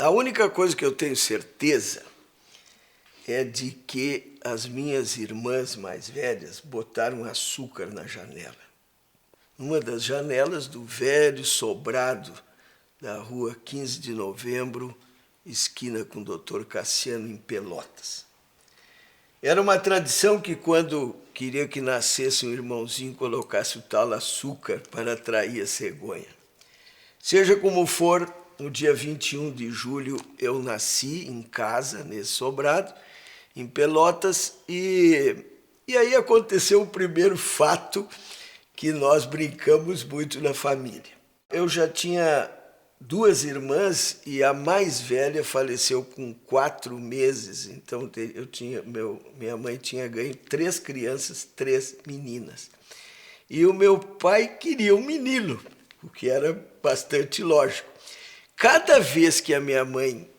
A única coisa que eu tenho certeza é de que as minhas irmãs mais velhas botaram açúcar na janela. Numa das janelas do velho sobrado da rua 15 de Novembro, esquina com o Dr. Cassiano, em Pelotas. Era uma tradição que, quando queria que nascesse um irmãozinho, colocasse o tal açúcar para atrair a cegonha. Seja como for, no dia 21 de julho eu nasci em casa, nesse sobrado, em Pelotas, e aí aconteceu o primeiro fato que nós brincamos muito na família. Eu já tinha 2 irmãs e a mais velha faleceu com 4 meses, então minha mãe tinha ganho 3 crianças, 3 meninas. E o meu pai queria um menino, o que era bastante lógico. Cada vez que a minha mãe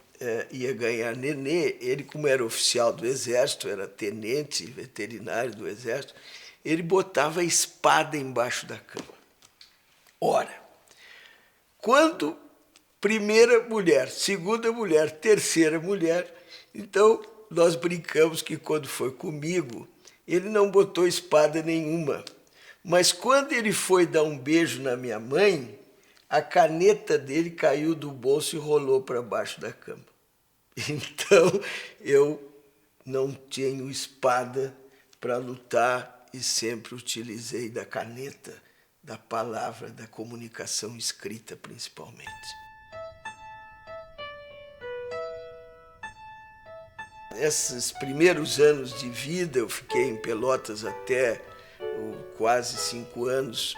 ia ganhar nenê, ele, como era oficial do Exército, era tenente veterinário do Exército, ele botava a espada embaixo da cama. Ora, quando primeira mulher, segunda mulher, terceira mulher, então nós brincamos que quando foi comigo, ele não botou espada nenhuma. Mas quando ele foi dar um beijo na minha mãe, a caneta dele caiu do bolso e rolou para baixo da cama. Então, eu não tenho espada para lutar e sempre utilizei da caneta, da palavra, da comunicação escrita, principalmente. Esses primeiros anos de vida, eu fiquei em Pelotas até quase 5 anos,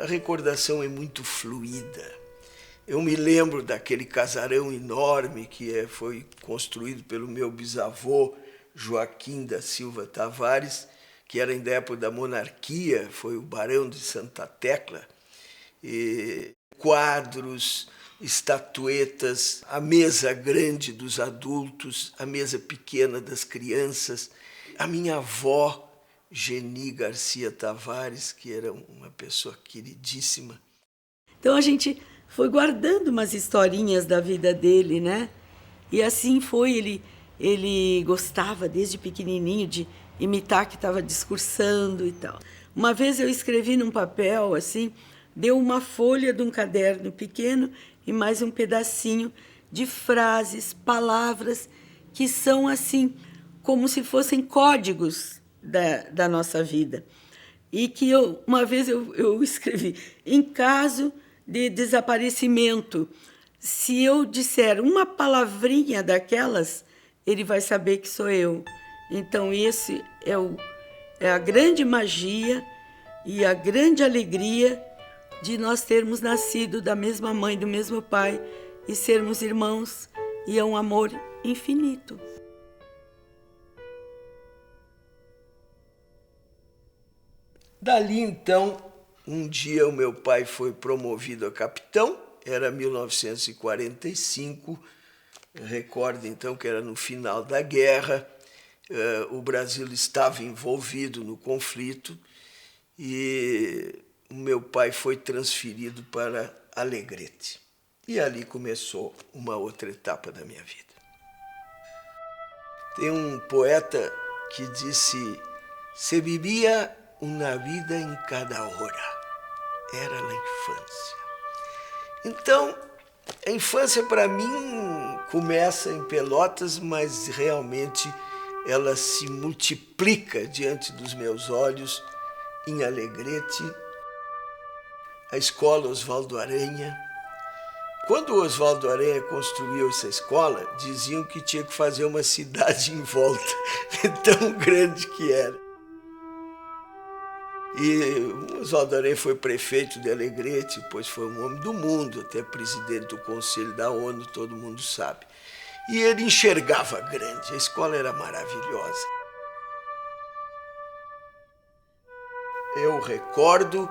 a recordação é muito fluida. Eu me lembro daquele casarão enorme que foi construído pelo meu bisavô, Joaquim da Silva Tavares, que era ainda da época da monarquia, foi o Barão de Santa Tecla. E quadros, estatuetas, a mesa grande dos adultos, a mesa pequena das crianças. A minha avó, Geni Garcia Tavares, que era uma pessoa queridíssima. Então a gente foi guardando umas historinhas da vida dele, né? E assim foi, ele gostava desde pequenininho de imitar que estava discursando e tal. Uma vez eu escrevi num papel, assim, deu uma folha de um caderno pequeno e mais um pedacinho de frases, palavras que são assim, como se fossem códigos da nossa vida. E que uma vez eu escrevi, em caso de desaparecimento, se eu disser uma palavrinha daquelas, ele vai saber que sou eu. Então, esse é a grande magia e a grande alegria de nós termos nascido da mesma mãe, do mesmo pai, e sermos irmãos, e é um amor infinito. Dali, então, um dia o meu pai foi promovido a capitão, era 1945, recordo então que era no final da guerra, o Brasil estava envolvido no conflito e o meu pai foi transferido para Alegrete. E ali começou uma outra etapa da minha vida. Tem um poeta que disse: "Se vivia uma vida em cada hora, era a infância". Então, a infância para mim começa em Pelotas, mas realmente ela se multiplica diante dos meus olhos em Alegrete. a escola Oswaldo Aranha. Quando o Oswaldo Aranha construiu essa escola, diziam que tinha que fazer uma cidade em volta, de tão grande que era. E o Oswaldo Aranha foi prefeito de Alegrete, depois foi um homem do mundo, até presidente do Conselho da ONU, todo mundo sabe. E ele enxergava grande, a escola era maravilhosa. Eu recordo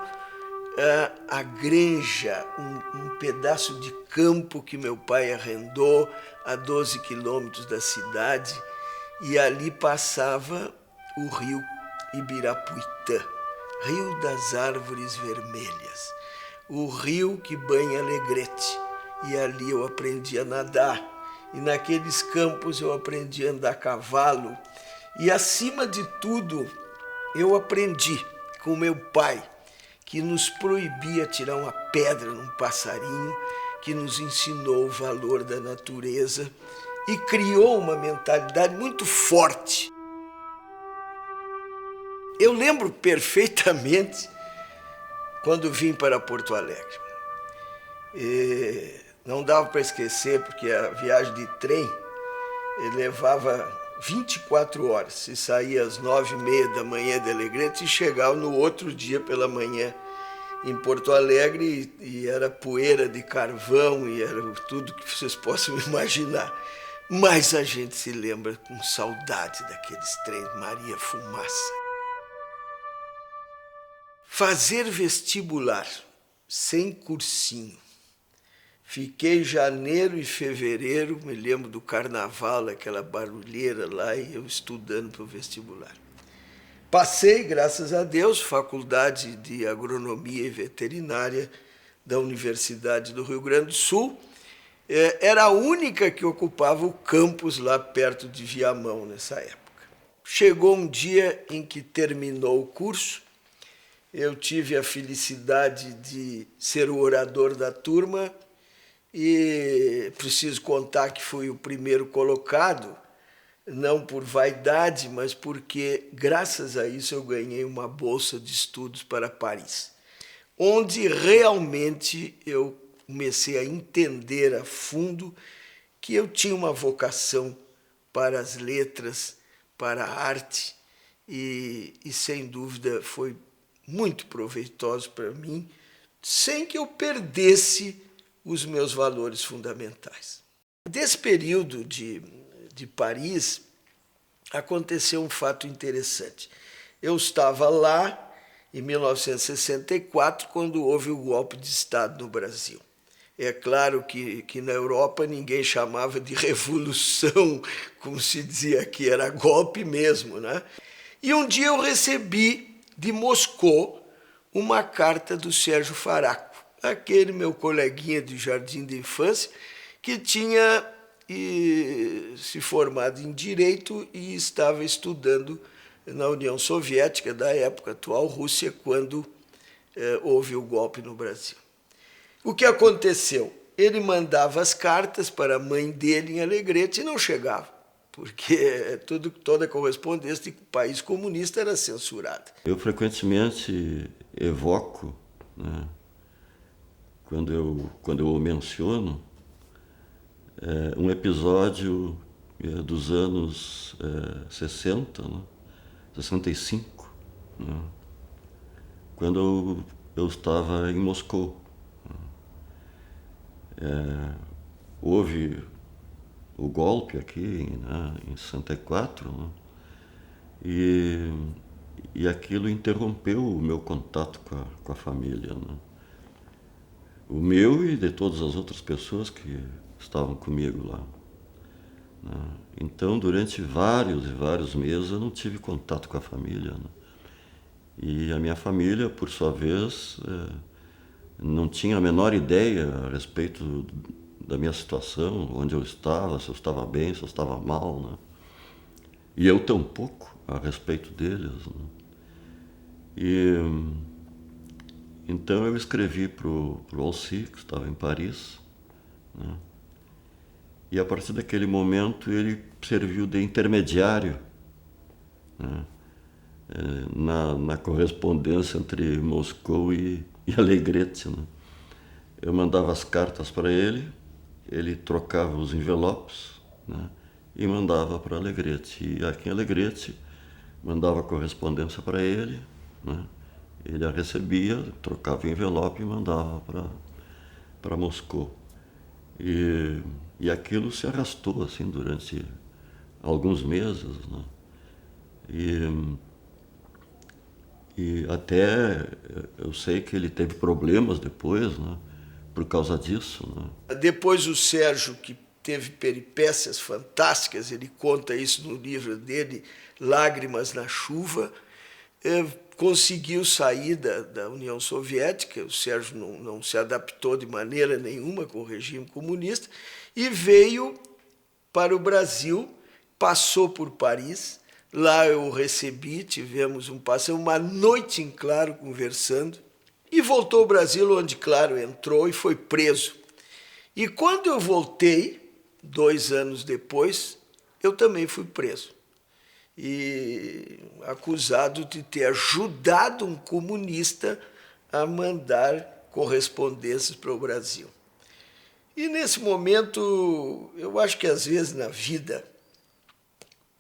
a granja, um pedaço de campo que meu pai arrendou a 12 quilômetros da cidade, e ali passava o rio Ibirapuitã, Rio das Árvores Vermelhas, o rio que banha Alegrete. E ali eu aprendi a nadar, e naqueles campos eu aprendi a andar a cavalo, e acima de tudo eu aprendi com meu pai, que nos proibia tirar uma pedra num passarinho, que nos ensinou o valor da natureza e criou uma mentalidade muito forte. Eu lembro perfeitamente quando vim para Porto Alegre. Não dava para esquecer, porque a viagem de trem levava 24 horas. Se saía às 9h30 da manhã de Alegrete e chegava no outro dia pela manhã em Porto Alegre, e era poeira de carvão e era tudo que vocês possam imaginar. Mas a gente se lembra com saudade daqueles trens, Maria Fumaça. Fazer vestibular sem cursinho. Fiquei janeiro e fevereiro, me lembro do carnaval, aquela barulheira lá, e eu estudando para o vestibular. Passei, graças a Deus, Faculdade de Agronomia e Veterinária da Universidade do Rio Grande do Sul. Era a única que ocupava o campus lá perto de Viamão nessa época. Chegou um dia em que terminou o curso, eu tive a felicidade de ser o orador da turma, e preciso contar que fui o primeiro colocado, não por vaidade, mas porque, graças a isso, eu ganhei uma bolsa de estudos para Paris, onde realmente eu comecei a entender a fundo que eu tinha uma vocação para as letras, para a arte, e sem dúvida foi muito proveitoso para mim, sem que eu perdesse os meus valores fundamentais. Desse período de Paris, aconteceu um fato interessante. Eu estava lá em 1964, quando houve o golpe de Estado no Brasil. É claro que na Europa ninguém chamava de revolução, como se dizia aqui, era golpe mesmo, né? E um dia eu recebi de Moscou uma carta do Sérgio Faraco, aquele meu coleguinha de jardim de infância, que tinha se formado em Direito e estava estudando na União Soviética, da época atual Rússia, quando houve o golpe no Brasil. O que aconteceu? Ele mandava as cartas para a mãe dele em Alegrete e não chegava, porque toda correspondência de país comunista era censurada. Eu frequentemente evoco, né, quando eu menciono, um episódio dos anos 60, né, 65, né, quando eu estava em Moscou. Houve o golpe aqui, né, em 64, né, e aquilo interrompeu o meu contato com a família, né, o meu e de todas as outras pessoas que estavam comigo lá, né. Então, durante vários e vários meses, eu não tive contato com a família, né. E a minha família, por sua vez, não tinha a menor ideia a respeito da minha situação, onde eu estava, se eu estava bem, se eu estava mal, né? E eu tampouco a respeito deles, né? E então eu escrevi para o Alci, que estava em Paris, né? E a partir daquele momento ele serviu de intermediário, né, na correspondência entre Moscou e e Alegrete, né? Eu mandava as cartas para ele trocava os envelopes, né? E mandava para Alegrete. E aqui em Alegrete mandava correspondência para ele, né? Ele a recebia, trocava o envelope e mandava para Moscou. E aquilo se arrastou assim durante alguns meses, né? E até eu sei que ele teve problemas depois, né? Por causa disso, né? Depois o Sérgio, que teve peripécias fantásticas, ele conta isso no livro dele, Lágrimas na Chuva, conseguiu sair da União Soviética. O Sérgio não se adaptou de maneira nenhuma com o regime comunista e veio para o Brasil, passou por Paris. Lá eu o recebi, tivemos uma noite em claro conversando, e voltou ao Brasil, onde, claro, entrou e foi preso. E quando eu voltei, 2 anos depois, eu também fui preso. E acusado de ter ajudado um comunista a mandar correspondências para o Brasil. E nesse momento, eu acho que às vezes na vida,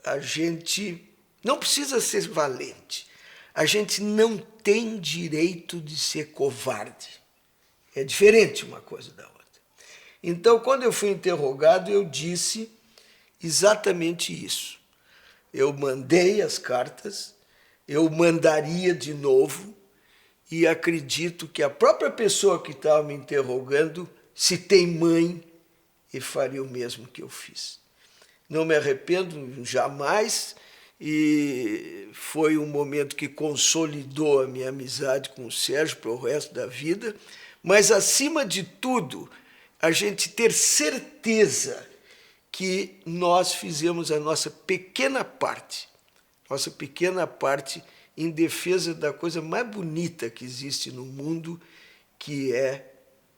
a gente não precisa ser valente. A gente não tem direito de ser covarde. É diferente uma coisa da outra. Então, quando eu fui interrogado, eu disse exatamente isso. Eu mandei as cartas, eu mandaria de novo, e acredito que a própria pessoa que estava me interrogando, se tem mãe, e faria o mesmo que eu fiz. Não me arrependo jamais, e foi um momento que consolidou a minha amizade com o Sérgio para o resto da vida, mas, acima de tudo, a gente ter certeza que nós fizemos a nossa pequena parte em defesa da coisa mais bonita que existe no mundo, que é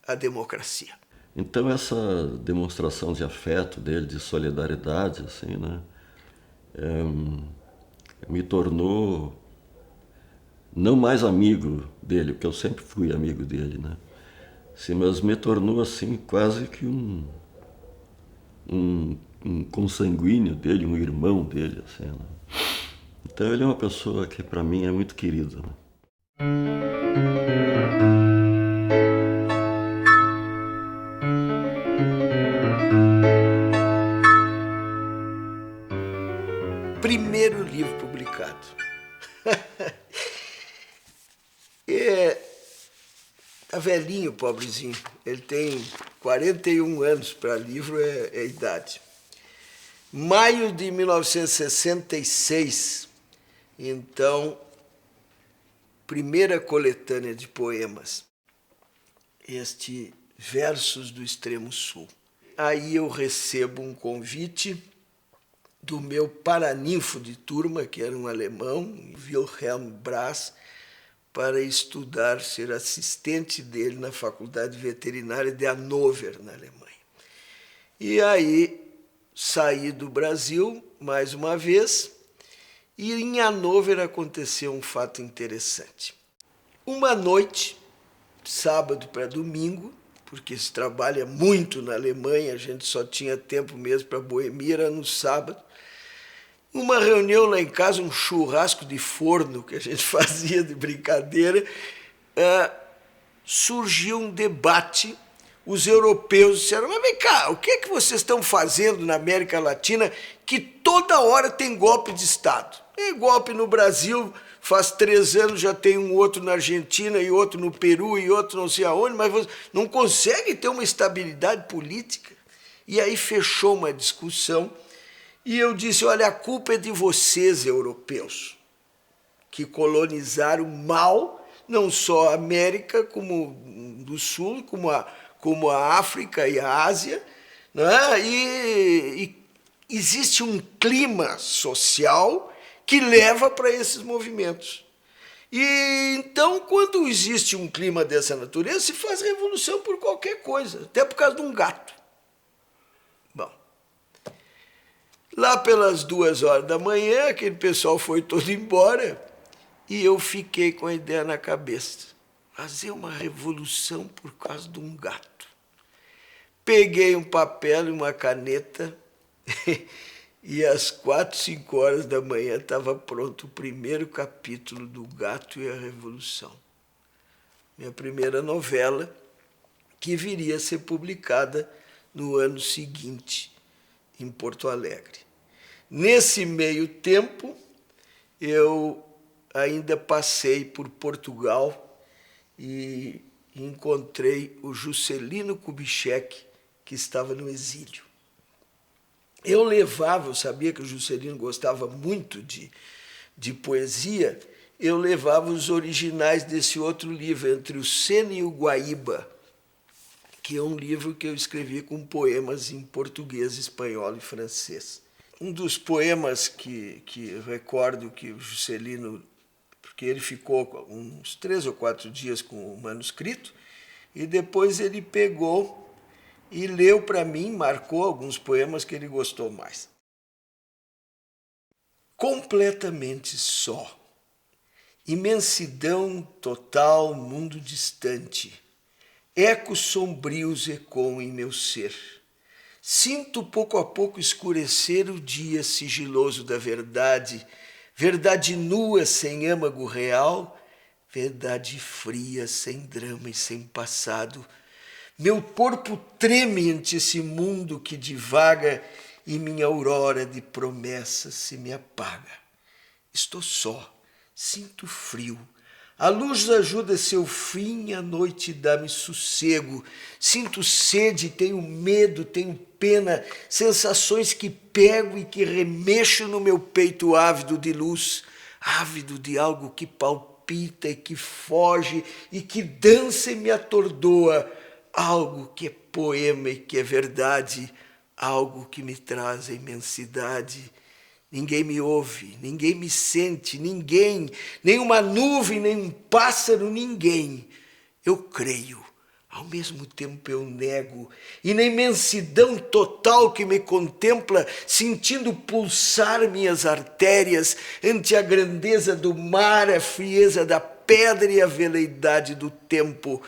a democracia. Então essa demonstração de afeto dele, de solidariedade, assim, né, me tornou não mais amigo dele, porque eu sempre fui amigo dele, né, assim, mas me tornou assim quase que um consanguíneo dele, um irmão dele, assim, né? Então ele é uma pessoa que para mim é muito querida, né? Primeiro livro publicado. Tá velhinho, pobrezinho. Ele tem 41 anos, para livro é idade. Maio de 1966, então, primeira coletânea de poemas, este Versos do Extremo Sul. Aí eu recebo um convite do meu paraninfo de turma, que era um alemão, Wilhelm Brás, para estudar, ser assistente dele na Faculdade Veterinária de Hannover, na Alemanha. E aí saí do Brasil, mais uma vez, e em Hannover aconteceu um fato interessante. Uma noite, sábado para domingo, porque se trabalha muito na Alemanha, a gente só tinha tempo mesmo para boemia, era no sábado, uma reunião lá em casa, um churrasco de forno que a gente fazia de brincadeira, surgiu um debate. Os europeus disseram, mas vem cá, o que é que vocês estão fazendo na América Latina que toda hora tem golpe de Estado? Tem golpe no Brasil, faz 3 anos já tem um outro na Argentina e outro no Peru e outro não sei aonde, mas você não consegue ter uma estabilidade política. E aí fechou uma discussão e eu disse, olha, a culpa é de vocês, europeus, que colonizaram mal não só a América como do Sul, como a África e a Ásia, né? E existe um clima social que leva para esses movimentos. E então, quando existe um clima dessa natureza, se faz revolução por qualquer coisa, até por causa de um gato. Bom, lá pelas 2 horas da manhã, aquele pessoal foi todo embora e eu fiquei com a ideia na cabeça. fazer uma revolução por causa de um gato. Peguei um papel e uma caneta e às 4, 5 horas da manhã estava pronto o primeiro capítulo do Gato e a Revolução. Minha primeira novela, que viria a ser publicada no ano seguinte, em Porto Alegre. Nesse meio tempo, eu ainda passei por Portugal e encontrei o Juscelino Kubitschek, que estava no exílio. Eu sabia que o Juscelino gostava muito de poesia, eu levava os originais desse outro livro, Entre o Sena e o Guaíba, que é um livro que eu escrevi com poemas em português, espanhol e francês. Um dos poemas que recordo que o Juscelino, porque ele ficou uns 3 ou 4 dias com o manuscrito, e depois ele pegou e leu para mim, marcou alguns poemas que ele gostou mais. Completamente só. Imensidão total, mundo distante. Ecos sombrios ecoam em meu ser. Sinto pouco a pouco escurecer o dia sigiloso da verdade, verdade nua sem âmago real, verdade fria sem drama e sem passado. Meu corpo treme ante esse mundo que divaga e minha aurora de promessas se me apaga. Estou só, sinto frio. A luz ajuda seu fim, a noite dá-me sossego. Sinto sede, tenho medo, tenho pena, sensações que pego e que remexo no meu peito ávido de luz, ávido de algo que palpita e que foge e que dança e me atordoa, algo que é poema e que é verdade, algo que me traz a imensidade. Ninguém me ouve, ninguém me sente, ninguém, nem uma nuvem, nem um pássaro, ninguém. Eu creio, ao mesmo tempo eu nego, e na imensidão total que me contempla, sentindo pulsar minhas artérias ante a grandeza do mar, a frieza da pedra e a veleidade do tempo,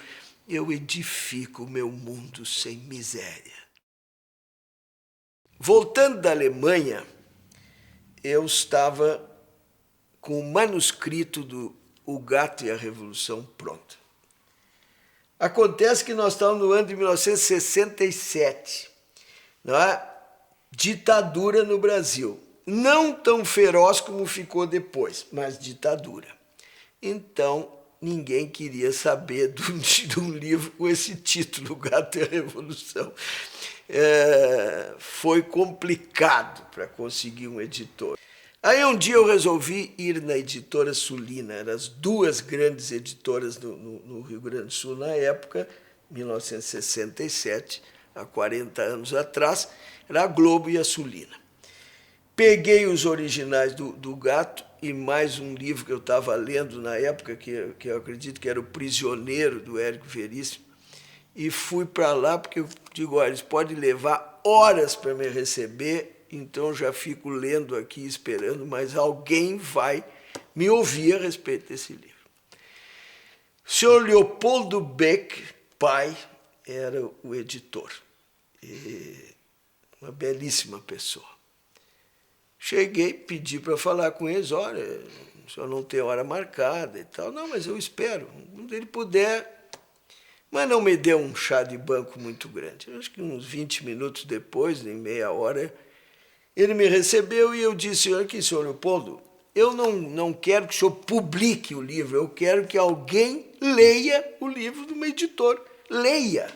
eu edifico o meu mundo sem miséria. Voltando da Alemanha, eu estava com o manuscrito do O Gato e a Revolução pronto. Acontece que nós estávamos no ano de 1967, não é? Ditadura no Brasil. Não tão feroz como ficou depois, mas ditadura. Então, ninguém queria saber de um livro com esse título, O Gato e a Revolução. Foi complicado para conseguir um editor. Aí um dia eu resolvi ir na editora Sulina, eram as 2 grandes editoras no Rio Grande do Sul na época, 1967, há 40 anos atrás, era a Globo e a Sulina. Peguei os originais do Gato e mais um livro que eu estava lendo na época, que eu acredito que era O Prisioneiro, do Érico Veríssimo, e fui para lá porque eu digo, olha, eles podem levar horas para me receber, então eu já fico lendo aqui, esperando, mas alguém vai me ouvir a respeito desse livro. O senhor Leopoldo Beck, pai, era o editor. E uma belíssima pessoa. Cheguei, pedi para falar com eles, olha, o senhor não tem hora marcada e tal. Não, mas eu espero, quando ele puder. Mas não me deu um chá de banco muito grande. Eu acho que uns 20 minutos depois, em meia hora, ele me recebeu e eu disse, aqui, senhor Leopoldo, eu não quero que o senhor publique o livro, eu quero que alguém leia o livro de uma editora. Leia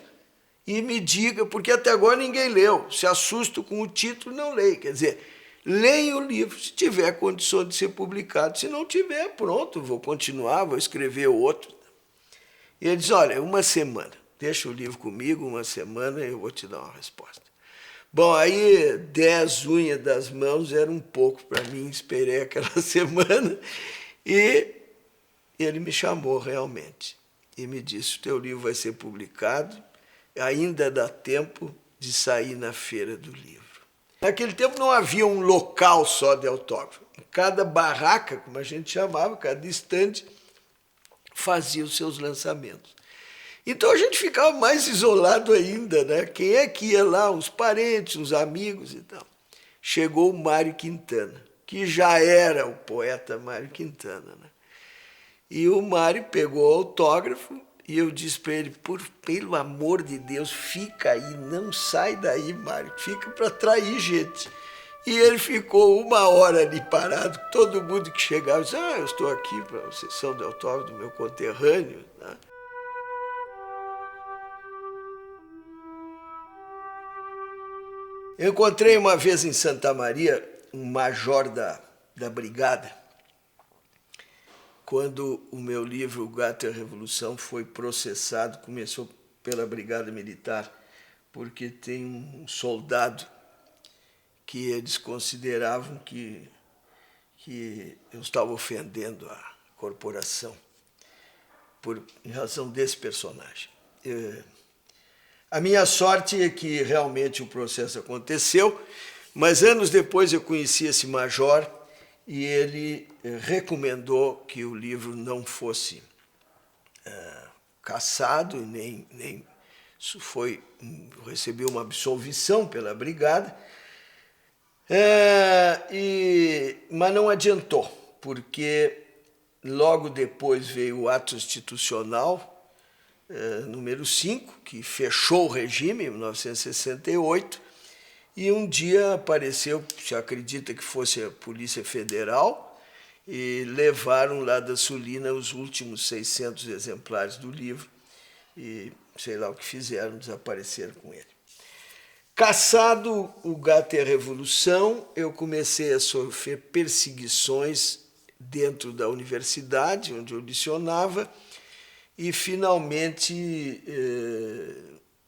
e me diga, porque até agora ninguém leu. Se assusta com o título, não leia. Quer dizer, leia o livro se tiver condição de ser publicado. Se não tiver, pronto, vou continuar, vou escrever outro. E ele diz, olha, 1 semana, deixa o livro comigo, 1 semana e eu vou te dar uma resposta. Bom, aí 10 unhas das mãos era um pouco para mim, esperei aquela semana e ele me chamou realmente e me disse, o teu livro vai ser publicado, ainda dá tempo de sair na feira do livro. Naquele tempo não havia um local só de autógrafo. Em cada barraca, como a gente chamava, cada estande, fazia os seus lançamentos. Então a gente ficava mais isolado ainda, né? Quem é que ia lá? Os parentes, os amigos e tal. Chegou o Mário Quintana, que já era o poeta Mário Quintana, né? E o Mário pegou o autógrafo e eu disse para ele, pelo amor de Deus, fica aí, não sai daí, Mário, fica para atrair gente. E ele ficou 1 hora ali parado, todo mundo que chegava disse, eu estou aqui para a sessão de autógrafo do meu conterrâneo, né? Eu encontrei uma vez em Santa Maria um major da brigada, quando o meu livro, O Gato e a Revolução, foi processado, começou pela Brigada Militar, porque tem um soldado que eles consideravam que eu estava ofendendo a corporação em razão desse personagem. A minha sorte é que realmente o processo aconteceu, mas anos depois eu conheci esse major e ele recomendou que o livro não fosse cassado, nem recebeu uma absolvição pela brigada, mas não adiantou, porque logo depois veio o ato institucional, número 5, que fechou o regime em 1968, e um dia apareceu, se acredita que fosse a Polícia Federal, e levaram lá da Sulina os últimos 600 exemplares do livro, e sei lá o que fizeram, desapareceram com ele. Cassado O Gato e a Revolução, eu comecei a sofrer perseguições dentro da universidade, onde eu lecionava, e finalmente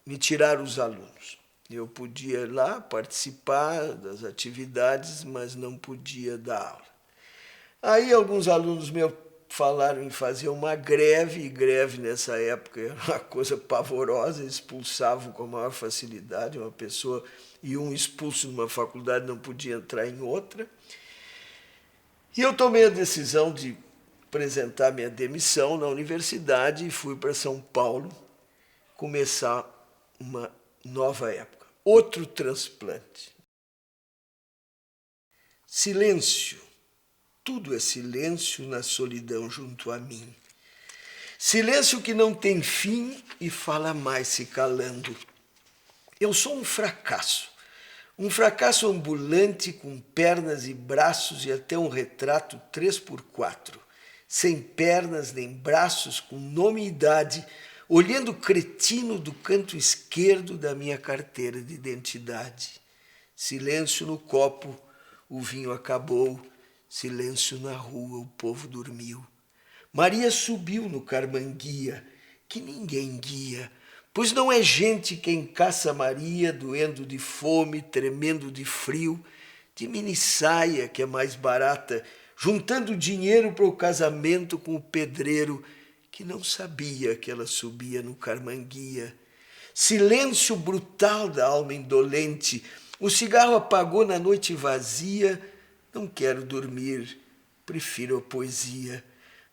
me tiraram os alunos. Eu podia ir lá participar das atividades, mas não podia dar aula. Aí alguns alunos meus falaram em fazer uma greve, e greve nessa época era uma coisa pavorosa, expulsavam com a maior facilidade uma pessoa, e um expulso numa faculdade não podia entrar em outra. E eu tomei a decisão de apresentar minha demissão na universidade e fui para São Paulo começar uma nova época, outro transplante. Silêncio, tudo é silêncio na solidão junto a mim. Silêncio que não tem fim e fala mais se calando. Eu sou um fracasso ambulante com pernas e braços e até um retrato 3x4, sem pernas nem braços, com nome e idade, olhando cretino do canto esquerdo da minha carteira de identidade. Silêncio no copo, o vinho acabou, silêncio na rua, o povo dormiu. Maria subiu no Carmanguia, que ninguém guia, pois não é gente quem caça Maria, doendo de fome, tremendo de frio, de minissaia que é mais barata, juntando dinheiro para o casamento com o pedreiro, que não sabia que ela subia no Carmanguia. Silêncio brutal da alma indolente, o cigarro apagou na noite vazia, não quero dormir, prefiro a poesia.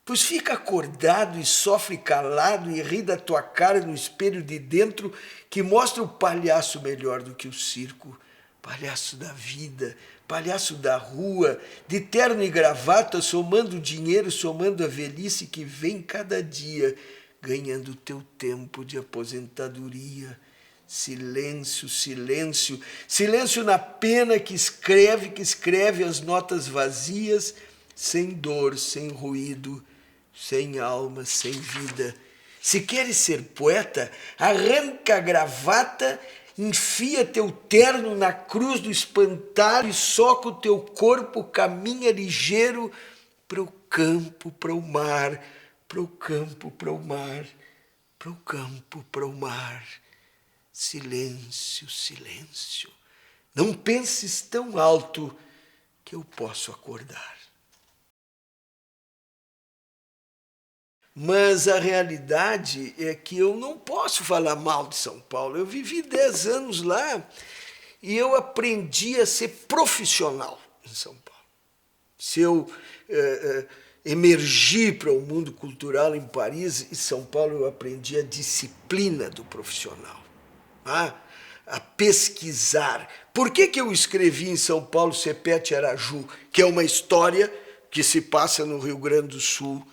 Pois fica acordado e sofre calado e ri da tua cara no espelho de dentro que mostra o palhaço melhor do que o circo. Palhaço da vida, palhaço da rua, de terno e gravata, somando dinheiro, somando a velhice que vem cada dia, ganhando teu tempo de aposentadoria. Silêncio, silêncio, silêncio na pena que escreve as notas vazias, sem dor, sem ruído, sem alma, sem vida. Se queres ser poeta, arranca a gravata, enfia teu terno na cruz do espantalho e soca o teu corpo, caminha ligeiro para o campo, para o mar, para o campo, para o mar, para o campo, para o mar. Silêncio, silêncio. Não penses tão alto que eu posso acordar. Mas a realidade é que eu não posso falar mal de São Paulo. Eu vivi 10 anos lá e eu aprendi a ser profissional em São Paulo. Se eu emergi para o mundo cultural em Paris e São Paulo, eu aprendi a disciplina do profissional, a pesquisar. Por que eu escrevi em São Paulo Sepete Araju, que é uma história que se passa no Rio Grande do Sul?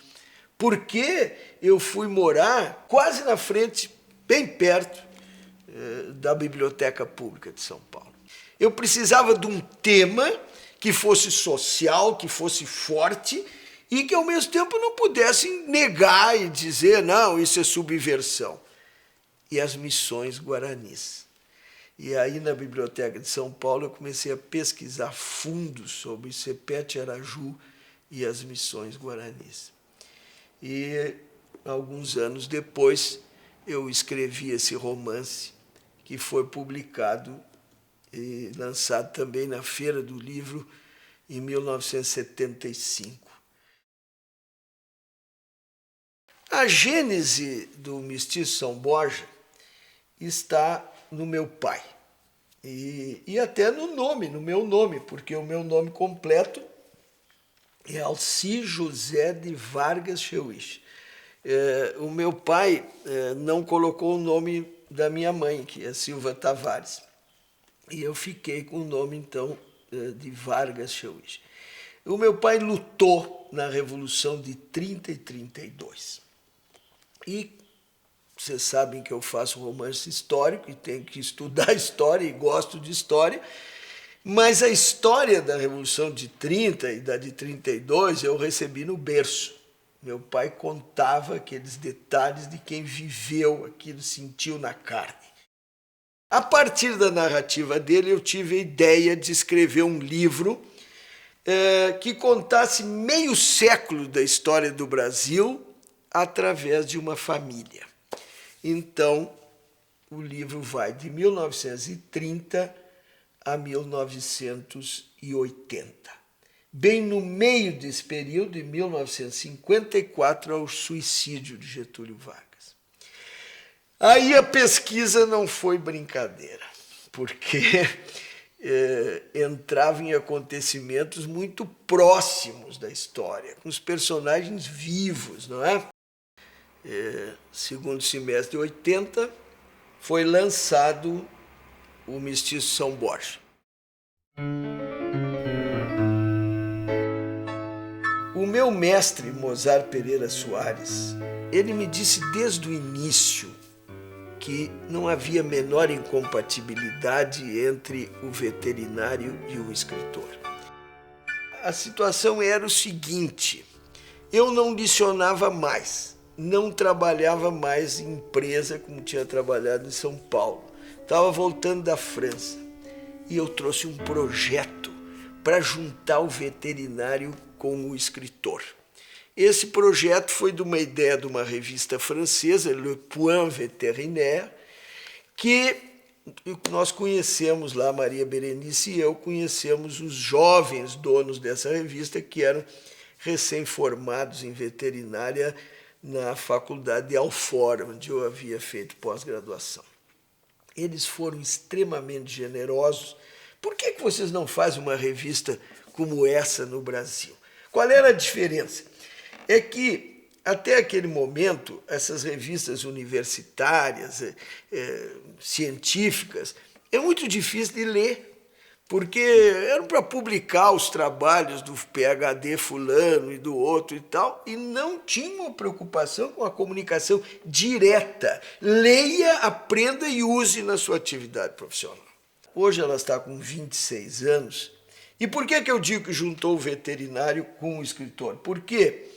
Porque eu fui morar quase na frente, bem perto da Biblioteca Pública de São Paulo. Eu precisava de um tema que fosse social, que fosse forte e que, ao mesmo tempo, não pudesse negar e dizer, não, isso é subversão. E as missões guaranis. E aí, na Biblioteca de São Paulo, eu comecei a pesquisar fundo sobre Sepete Araju e as missões guaranis. E, alguns anos depois, eu escrevi esse romance, que foi publicado e lançado também na Feira do Livro em 1975. A gênese do Mestiço São Borja está no meu pai e até no meu nome, porque o meu nome completo é Alci José de Vargas Cheuich. O meu pai não colocou o nome da minha mãe, que é Silva Tavares, e eu fiquei com o nome, então, de Vargas Cheuich. O meu pai lutou na Revolução de 30 e 32. E vocês sabem que eu faço romance histórico e tenho que estudar história e gosto de história, mas a história da Revolução de 30 e da de 32 eu recebi no berço. Meu pai contava aqueles detalhes de quem viveu aquilo, sentiu na carne. A partir da narrativa dele, eu tive a ideia de escrever um livro que contasse meio século da história do Brasil através de uma família. Então, o livro vai de 1930 a 1980. Bem no meio desse período, em 1954, ao suicídio de Getúlio Vargas. Aí a pesquisa não foi brincadeira, porque entrava em acontecimentos muito próximos da história, com os personagens vivos, não é? Segundo semestre de 80, foi lançado o Mestiço São Borja. O meu mestre, Mozart Pereira Soares, ele me disse desde o início que não havia menor incompatibilidade entre o veterinário e o escritor. A situação era o seguinte: eu não licionava mais, não trabalhava mais em empresa como tinha trabalhado em São Paulo. Estava voltando da França e eu trouxe um projeto para juntar o veterinário com o escritor. Esse projeto foi de uma ideia de uma revista francesa, Le Point Vétérinaire, que nós conhecemos lá, Maria Berenice e eu conhecemos os jovens donos dessa revista, que eram recém-formados em veterinária na faculdade de Alfora, onde eu havia feito pós-graduação. Eles foram extremamente generosos. Por que vocês não fazem uma revista como essa no Brasil? Qual era a diferença? É que, até aquele momento, essas revistas universitárias, científicas, é muito difícil de ler, porque eram para publicar os trabalhos do PhD fulano e do outro e tal, e não tinham preocupação com a comunicação direta. Leia, aprenda e use na sua atividade profissional. Hoje ela está com 26 anos. E por que eu digo que juntou o veterinário com o escritor? Porque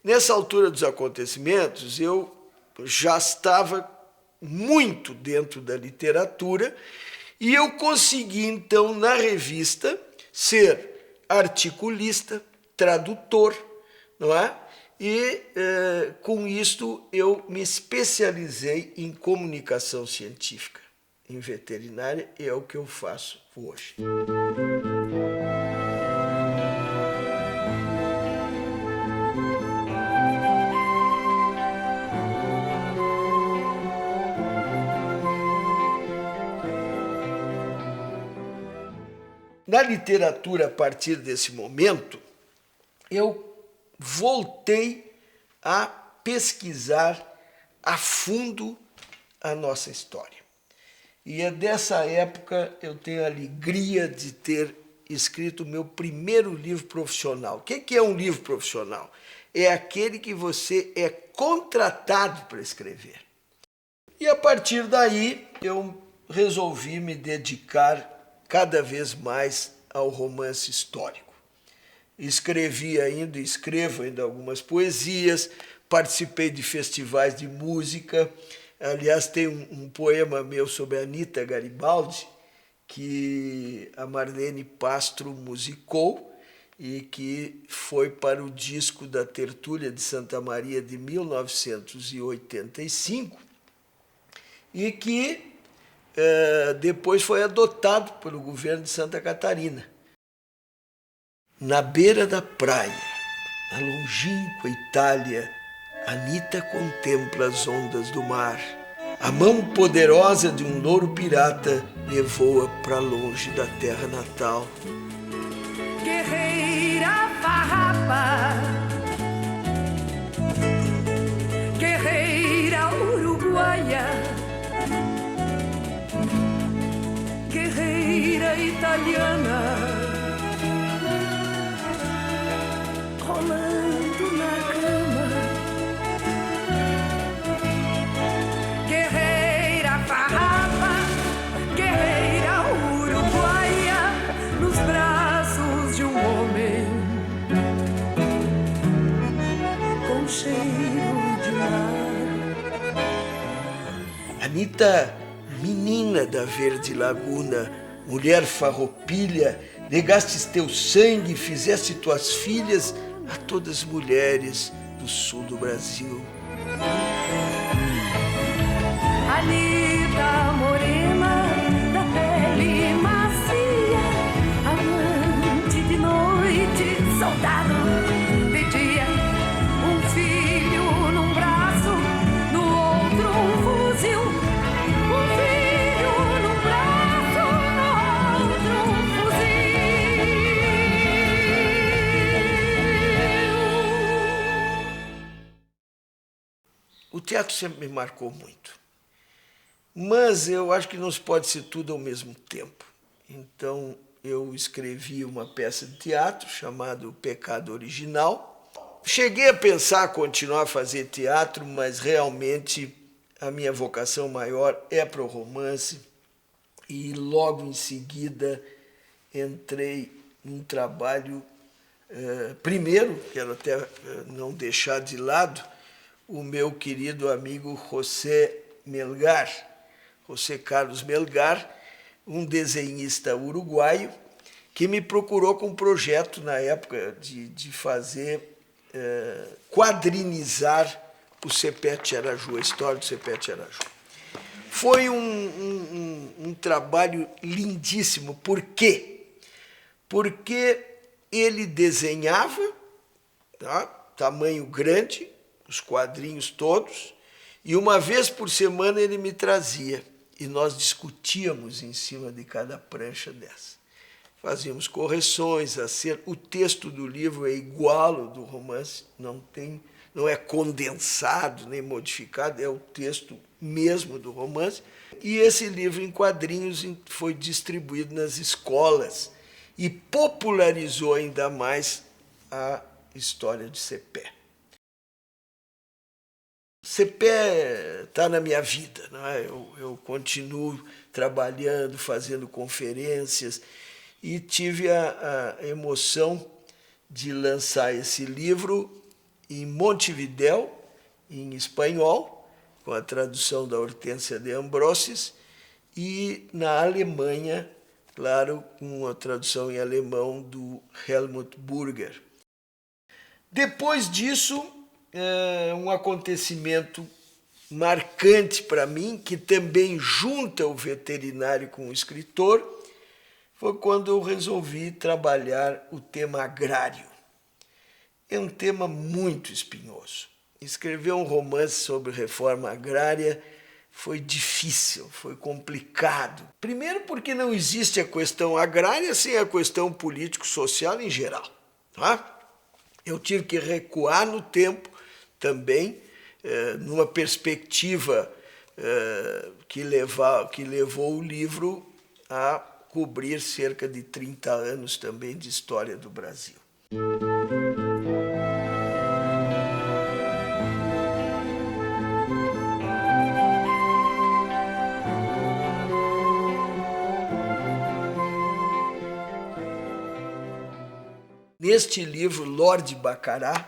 nessa altura dos acontecimentos, eu já estava muito dentro da literatura e eu consegui, então, na revista, ser articulista, tradutor, não é? E, com isto, eu me especializei em comunicação científica, em veterinária, e é o que eu faço hoje. Na literatura, a partir desse momento, eu voltei a pesquisar a fundo a nossa história. E é dessa época eu tenho a alegria de ter escrito o meu primeiro livro profissional. O que é um livro profissional? É aquele que você é contratado para escrever. E a partir daí eu resolvi me dedicar cada vez mais ao romance histórico. Escrevo ainda algumas poesias, participei de festivais de música. Aliás, tem um poema meu sobre a Anita Garibaldi, que a Marlene Pastro musicou e que foi para o disco da Tertúlia de Santa Maria de 1985 e que depois foi adotado pelo governo de Santa Catarina. Na beira da praia, na longínqua Itália, Anita contempla as ondas do mar. A mão poderosa de um louro pirata levou-a para longe da terra natal. Guerreira farrapa, guerreira uruguaia, guerreira italiana, rolando na cama. Guerreira farrapa, guerreira uruguaia, nos braços de um homem com cheiro de mar. Anita, menina da verde laguna, mulher farroupilha, negastes teu sangue e fizeste tuas filhas a todas as mulheres do sul do Brasil. Anita morena, da pele macia, amante de noite, soldado de dia, um filho num braço, no outro um fuzil, um filho num braço, no outro um fuzil. O teatro sempre me marcou muito. Mas eu acho que não se pode ser tudo ao mesmo tempo. Então eu escrevi uma peça de teatro chamada O Pecado Original. Cheguei a pensar em continuar a fazer teatro, mas realmente a minha vocação maior é para o romance. E logo em seguida entrei num trabalho, primeiro, quero até não deixar de lado, o meu querido amigo José Carlos Melgar, um desenhista uruguaio, que me procurou com um projeto na época de fazer, quadrinizar o Sepete Araju, a história do Sepete Araju. Foi um trabalho lindíssimo. Por quê? Porque ele desenhava, tá, tamanho grande, os quadrinhos todos, e uma vez por semana ele me trazia. E nós discutíamos em cima de cada prancha dessa. Fazíamos correções, o texto do livro é igual ao do romance, não é condensado nem modificado, é o texto mesmo do romance. E esse livro em quadrinhos foi distribuído nas escolas e popularizou ainda mais a história de Cepé. Cepé está na minha vida, não é? Eu continuo trabalhando, fazendo conferências e tive a emoção de lançar esse livro em Montevidéu, em espanhol, com a tradução da Hortência de Ambrosses, e na Alemanha, claro, com a tradução em alemão do Helmut Burger. Depois disso, um acontecimento marcante para mim, que também junta o veterinário com o escritor, foi quando eu resolvi trabalhar o tema agrário. É um tema muito espinhoso. Escrever um romance sobre reforma agrária foi difícil, foi complicado. Primeiro porque não existe a questão agrária sem a questão político-social em geral, tá? Eu tive que recuar no tempo também, numa perspectiva que levou o livro a cobrir cerca de 30 anos também de história do Brasil. Neste livro, Lorde Baccarat,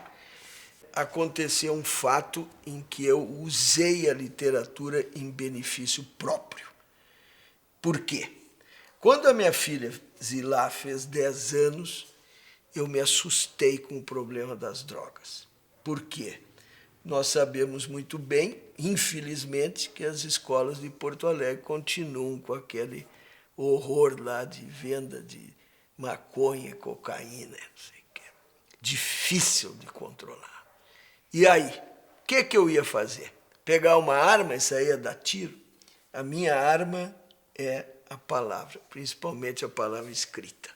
aconteceu um fato em que eu usei a literatura em benefício próprio. Por quê? Quando a minha filha Zilá fez 10 anos, eu me assustei com o problema das drogas. Por quê? Nós sabemos muito bem, infelizmente, que as escolas de Porto Alegre continuam com aquele horror lá de venda de maconha, cocaína, não sei o quê. Difícil de controlar. E aí, o que eu ia fazer? Pegar uma arma e sair a dar tiro? A minha arma é a palavra, principalmente a palavra escrita.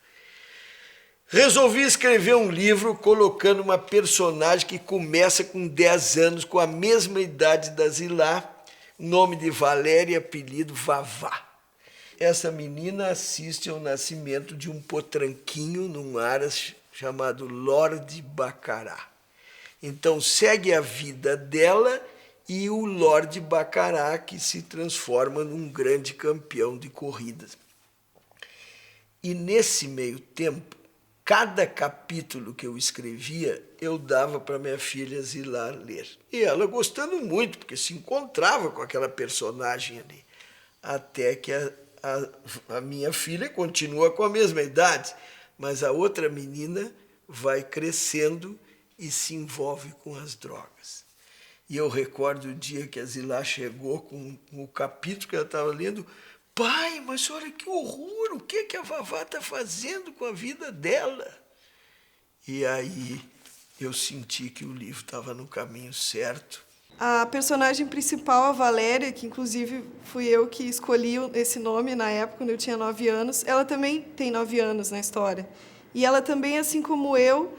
Resolvi escrever um livro colocando uma personagem que começa com 10 anos, com a mesma idade da Zilá, nome de Valéria, apelido Vavá. Essa menina assiste ao nascimento de um potranquinho num aras chamado Lorde Baccarat. Então segue a vida dela e o Lorde Baccarat, que se transforma num grande campeão de corridas. E nesse meio tempo, cada capítulo que eu escrevia, eu dava para minha filha Zilá ler. E ela gostando muito, porque se encontrava com aquela personagem ali. Até que a minha filha continua com a mesma idade, mas a outra menina vai crescendo e se envolve com as drogas. E eu recordo o dia que a Zilá chegou com o capítulo que ela estava lendo. Pai, mas olha que horror, o que a Vavá está fazendo com a vida dela? E aí eu senti que o livro estava no caminho certo. A personagem principal, a Valéria, que inclusive fui eu que escolhi esse nome na época, quando eu tinha 9 anos, ela também tem 9 anos na história. E ela também, assim como eu,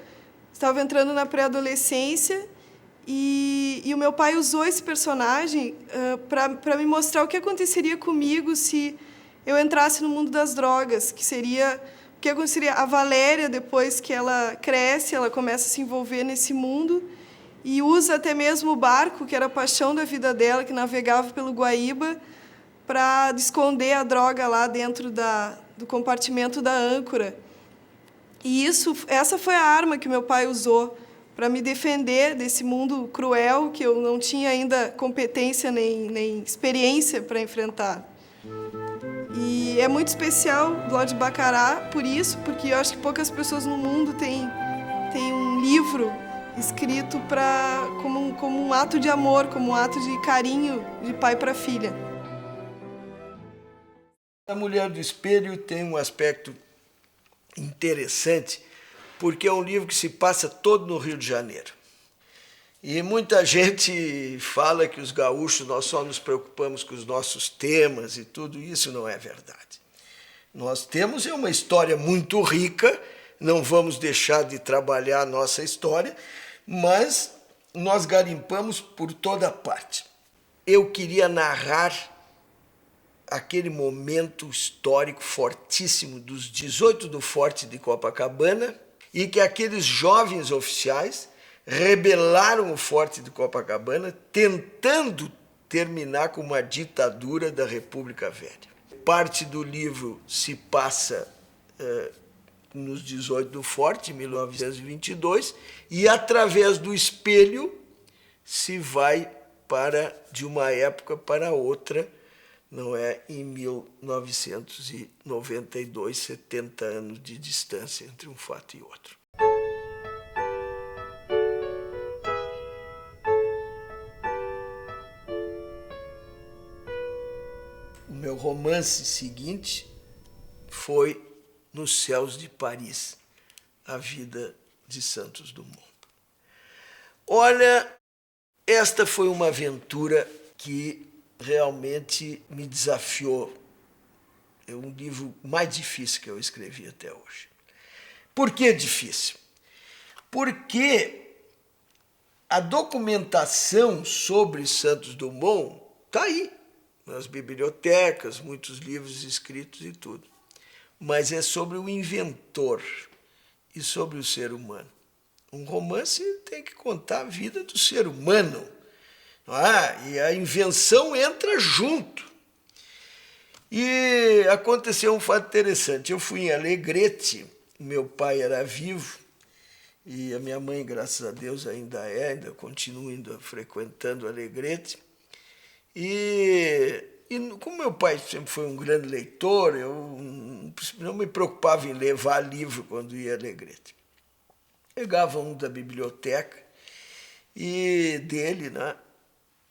estava entrando na pré-adolescência e o meu pai usou esse personagem para me mostrar o que aconteceria comigo se eu entrasse no mundo das drogas, o que aconteceria. A Valéria, depois que ela cresce, ela começa a se envolver nesse mundo e usa até mesmo o barco, que era a paixão da vida dela, que navegava pelo Guaíba, para esconder a droga lá dentro do compartimento da âncora. E essa foi a arma que meu pai usou para me defender desse mundo cruel que eu não tinha ainda competência nem experiência para enfrentar. E é muito especial o Lorde Baccarat por isso, porque eu acho que poucas pessoas no mundo têm um livro escrito como um ato de amor, como um ato de carinho de pai para filha. A Mulher do Espelho tem um aspecto interessante, porque é um livro que se passa todo no Rio de Janeiro. E muita gente fala que os gaúchos, nós só nos preocupamos com os nossos temas e tudo isso não é verdade. Nós temos uma história muito rica, não vamos deixar de trabalhar a nossa história, mas nós garimpamos por toda parte. Eu queria narrar aquele momento histórico fortíssimo dos 18 do Forte de Copacabana e que aqueles jovens oficiais rebelaram o Forte de Copacabana tentando terminar com uma ditadura da República Velha. Parte do livro se passa nos 18 do Forte, em 1922, e através do espelho se vai de uma época para outra, não é? Em 1992, 70 anos de distância entre um fato e outro. O meu romance seguinte foi Nos Céus de Paris, a vida de Santos Dumont. Olha, esta foi uma aventura que realmente me desafiou. É um livro mais difícil que eu escrevi até hoje. Por que difícil? Porque a documentação sobre Santos Dumont está aí, nas bibliotecas, muitos livros escritos e tudo. Mas é sobre o inventor e sobre o ser humano. Um romance tem que contar a vida do ser humano. E a invenção entra junto. E aconteceu um fato interessante. Eu fui em Alegrete, meu pai era vivo, e a minha mãe, graças a Deus, ainda continua frequentando Alegrete. E como meu pai sempre foi um grande leitor, eu não me preocupava em levar livro quando ia a Alegrete. Pegava um da biblioteca e dele, né?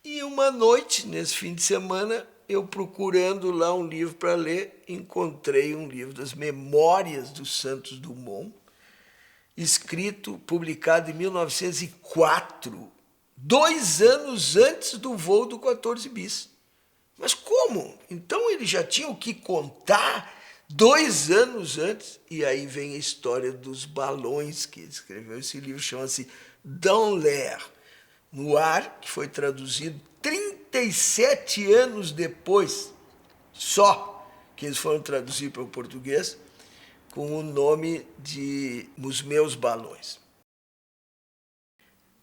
E uma noite, nesse fim de semana, eu procurando lá um livro para ler, encontrei um livro das Memórias do Santos Dumont, publicado em 1904, 2 anos antes do voo do 14 bis. Mas como? Então ele já tinha o que contar 2 anos antes? E aí vem a história dos balões que ele escreveu. Esse livro chama-se Dans l'air, no ar, que foi traduzido 37 anos depois, só que eles foram traduzir para o português, com o nome de Os Meus Balões.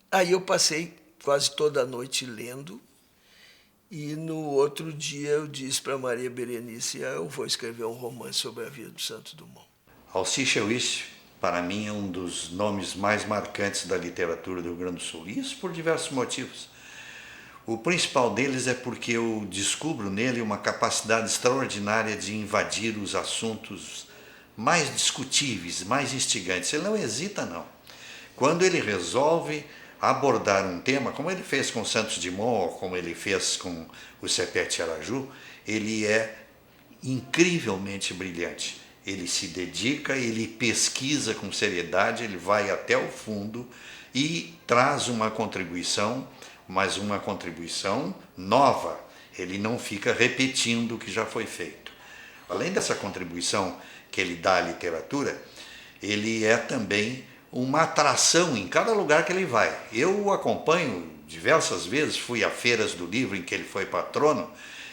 Aí eu passei quase toda a noite lendo, e no outro dia eu disse para Maria Berenice, eu vou escrever um romance sobre a vida do Santos Dumont. Alcide Chouich, para mim, é um dos nomes mais marcantes da literatura do Rio Grande do Sul, e isso por diversos motivos. O principal deles é porque eu descubro nele uma capacidade extraordinária de invadir os assuntos mais discutíveis, mais instigantes. Ele não hesita, não. Quando ele resolve abordar um tema, como ele fez com Santos Dumont, ou como ele fez com o Sepete Araju, ele é incrivelmente brilhante. Ele se dedica, ele pesquisa com seriedade, ele vai até o fundo e traz uma contribuição, mas uma contribuição nova. Ele não fica repetindo o que já foi feito. Além dessa contribuição que ele dá à literatura, ele é também uma atração em cada lugar que ele vai. Eu o acompanho diversas vezes, fui a feiras do livro em que ele foi patrono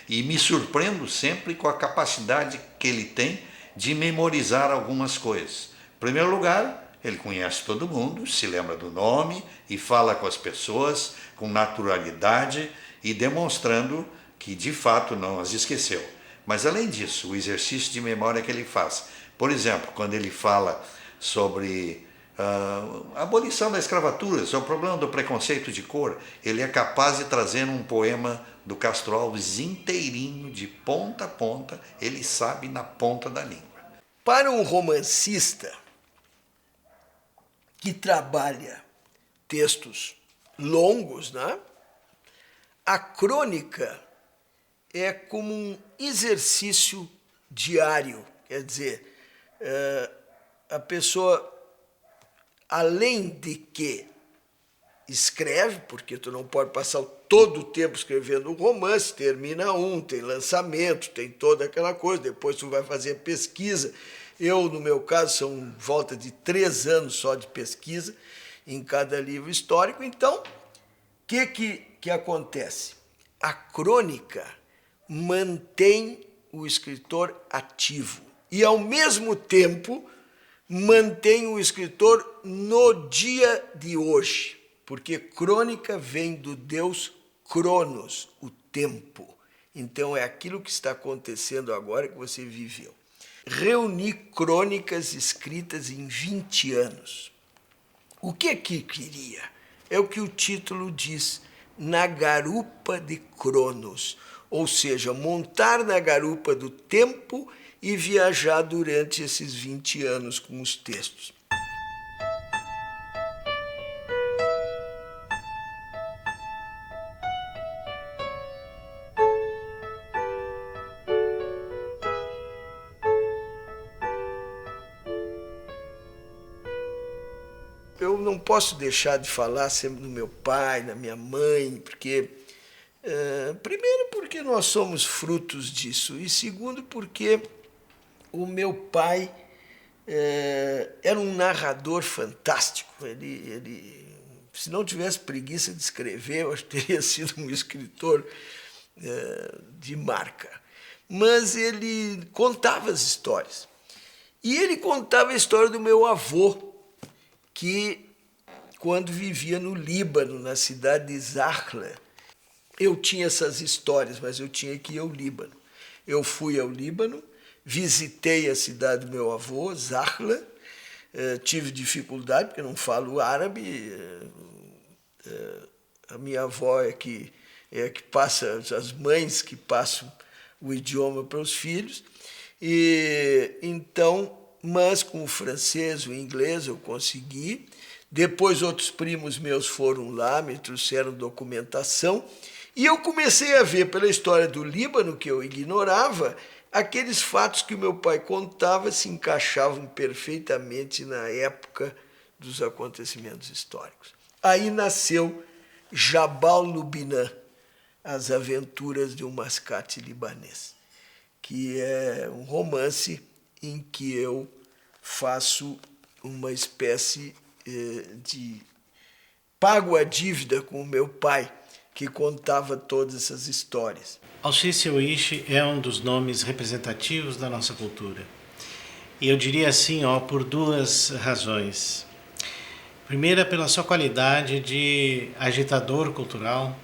e me surpreendo sempre com a capacidade que ele tem de memorizar algumas coisas. Em primeiro lugar, ele conhece todo mundo, se lembra do nome e fala com as pessoas com naturalidade e demonstrando que de fato não as esqueceu. Mas além disso, o exercício de memória que ele faz, por exemplo, quando ele fala sobre a abolição da escravatura, sobre o problema do preconceito de cor, ele é capaz de trazer um poema do Castro Alves inteirinho, de ponta a ponta, ele sabe na ponta da língua. Para um romancista que trabalha textos longos, né? A crônica é como um exercício diário. Quer dizer, a pessoa, além de que escreve, porque tu não pode passar todo o tempo escrevendo um romance, termina tem lançamento, tem toda aquela coisa, depois tu vai fazer pesquisa. Eu, no meu caso, são volta de 3 anos só de pesquisa em cada livro histórico. Então, o que acontece? A crônica mantém o escritor ativo e, ao mesmo tempo, mantém o escritor no dia de hoje, porque crônica vem do deus Cronos, o tempo. Então, é aquilo que está acontecendo agora que você viveu. Reuni crônicas escritas em 20 anos. O que queria? É o que o título diz, na garupa de Cronos, ou seja, montar na garupa do tempo e viajar durante esses 20 anos com os textos. Eu não posso deixar de falar sempre do meu pai, da minha mãe, porque, primeiro, porque nós somos frutos disso, e segundo, porque o meu pai era um narrador fantástico. Ele, se não tivesse preguiça de escrever, eu acho que teria sido um escritor de marca. Mas ele contava as histórias. E ele contava a história do meu avô, que, quando vivia no Líbano, na cidade de Zakhla, eu tinha essas histórias, mas eu tinha que ir ao Líbano. Eu fui ao Líbano, visitei a cidade do meu avô, Zakhla, tive dificuldade, porque não falo árabe. A minha avó é que passa, as mães que passam o idioma para os filhos. E então, mas com o francês, o inglês eu consegui. Depois outros primos meus foram lá, me trouxeram documentação. E eu comecei a ver pela história do Líbano, que eu ignorava, aqueles fatos que o meu pai contava se encaixavam perfeitamente na época dos acontecimentos históricos. Aí nasceu Jabal Lubinan, As Aventuras de um Mascate Libanês, que é um romance em que eu faço uma espécie de pago a dívida com o meu pai, que contava todas essas histórias. Alcísio Oishi é um dos nomes representativos da nossa cultura. E eu diria assim, por duas razões. Primeira, pela sua qualidade de agitador cultural,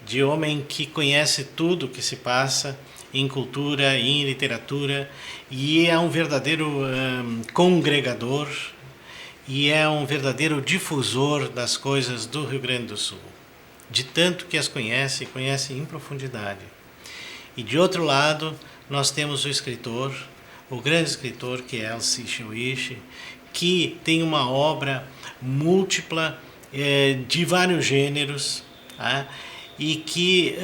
de homem que conhece tudo o que se passa em cultura e em literatura, e é um verdadeiro congregador, e é um verdadeiro difusor das coisas do Rio Grande do Sul. De tanto que as conhece em profundidade. E de outro lado, nós temos o escritor, o grande escritor que é Alcísio Oishi, que tem uma obra múltipla de vários gêneros, tá? E que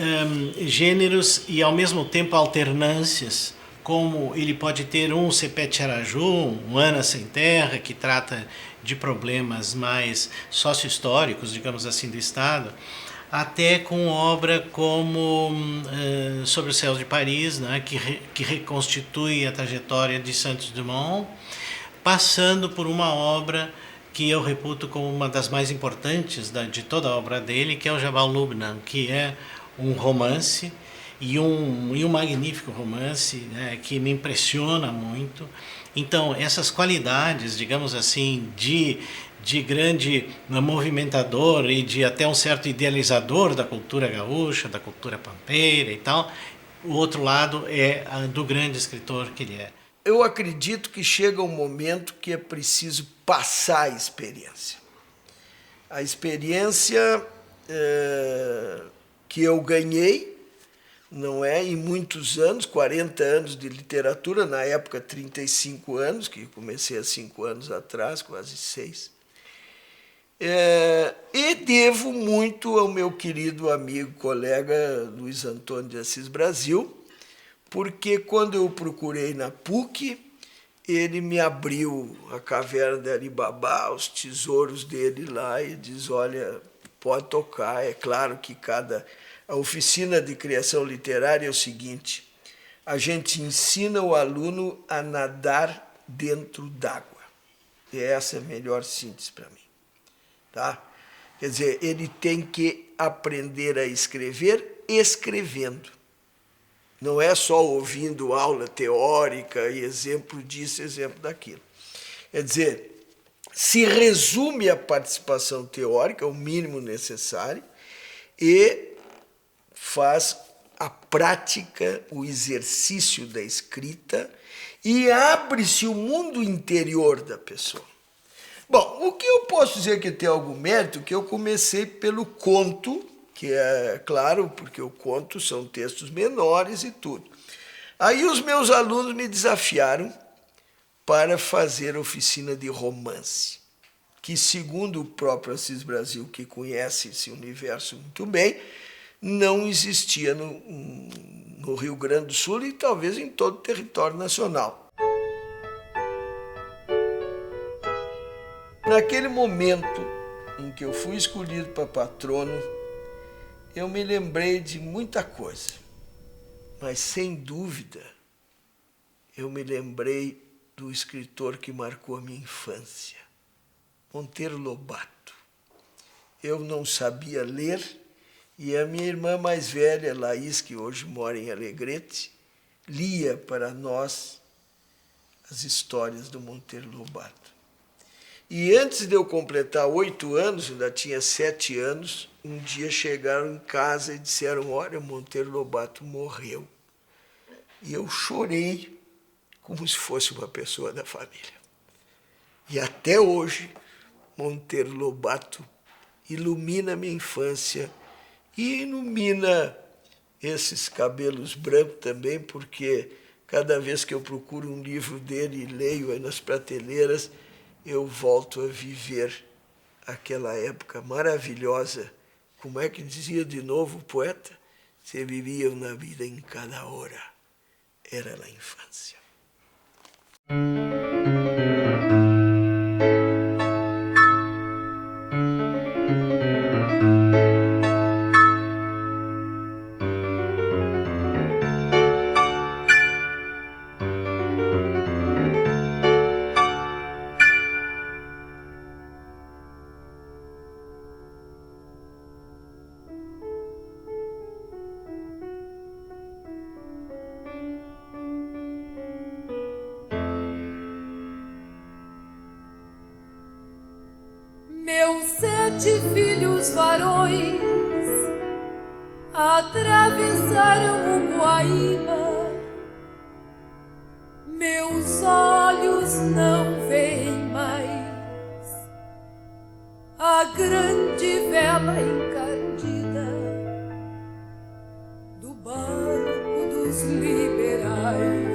gêneros e ao mesmo tempo alternâncias, como ele pode ter um Sepete Araju, um Ana Sem Terra, que trata de problemas mais sócio-históricos, digamos assim, do Estado, até com obra como Sobre os Céus de Paris, né, que reconstitui a trajetória de Santos Dumont, passando por uma obra que eu reputo como uma das mais importantes de toda a obra dele, que é o Jabal Lubinan, que é um romance, e um magnífico romance, né, que me impressiona muito. Então, essas qualidades, digamos assim, de grande movimentador e de até um certo idealizador da cultura gaúcha, da cultura pampeira e tal, o outro lado é do grande escritor que ele é. Eu acredito que chega um momento que é preciso passar a experiência. A experiência que eu ganhei, não é, em muitos anos, 40 anos de literatura, na época 35 anos, que comecei há 5 anos atrás, quase 6. E devo muito ao meu querido amigo, colega Luiz Antônio de Assis Brasil, porque quando eu procurei na PUC, ele me abriu a caverna de Alibaba, os tesouros dele lá, e diz, olha, pode tocar. É claro que a oficina de criação literária é o seguinte: a gente ensina o aluno a nadar dentro d'água. E essa é a melhor síntese para mim. Tá? Quer dizer, ele tem que aprender a escrever escrevendo. Não é só ouvindo aula teórica e exemplo disso, exemplo daquilo. Quer dizer, se resume a participação teórica, o mínimo necessário, e faz a prática, o exercício da escrita, e abre-se o mundo interior da pessoa. Bom, o que eu posso dizer que tem algum mérito, que eu comecei pelo conto, que é claro, porque o conto são textos menores e tudo. Aí os meus alunos me desafiaram para fazer oficina de romance, que segundo o próprio Assis Brasil, que conhece esse universo muito bem, não existia no Rio Grande do Sul e talvez em todo o território nacional. Naquele momento em que eu fui escolhido para patrono, eu me lembrei de muita coisa, mas sem dúvida eu me lembrei do escritor que marcou a minha infância, Monteiro Lobato. Eu não sabia ler e a minha irmã mais velha, Laís, que hoje mora em Alegrete, lia para nós as histórias do Monteiro Lobato. E antes de eu completar 8 anos, ainda tinha 7 anos, um dia chegaram em casa e disseram, olha, Monteiro Lobato morreu. E eu chorei como se fosse uma pessoa da família. E até hoje, Monteiro Lobato ilumina a minha infância e ilumina esses cabelos brancos também, porque cada vez que eu procuro um livro dele e leio aí nas prateleiras, eu volto a viver aquela época maravilhosa. Como é que dizia de novo o poeta? Se vivia uma vida em cada hora. Era a infância. Meus 7 filhos varões atravessaram o Guaíba, meus olhos não veem mais a grande vela encardida do barco dos liberais.